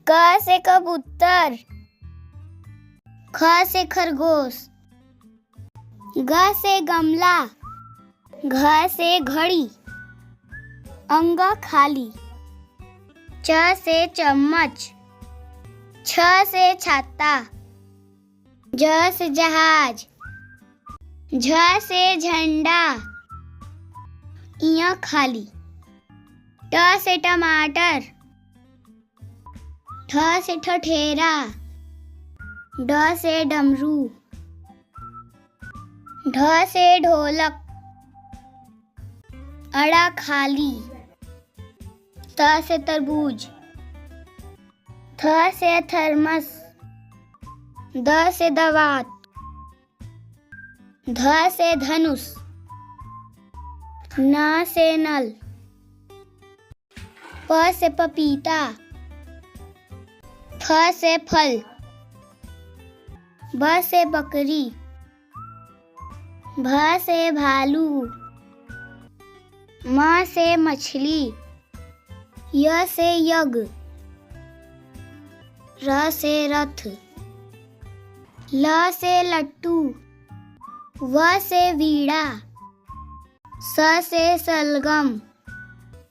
क से कबूतर, ख से खरगोश, ग से गमला, घ से घड़ी, अंग खाली, च से चम्मच, छ से छाता, ज से जहाज, झ से झंडा, इया खाली, ट से टमाटर, ठ से ठठेरा, ड से डमरू, ढ से ढोलक, अड़ा खाली, त से तरबूज, थ से थर्मस, द से दवात, ध से धनुष, न से नल, प से पपीता, फ से फल, ब से बकरी, भ से भालू, म से मछली, य से यज्ञ, र से रथ, ल से लट्टू, व से वीणा, स से सलगम,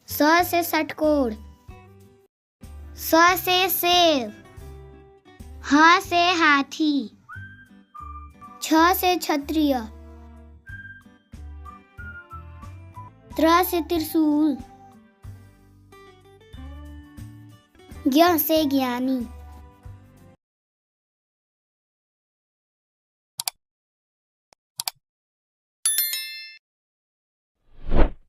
स से षटकोण, स से सेब, ह से हाथी, छ से क्षत्रिय, त्र से त्रिशूल, ज्ञ से ज्ञानी।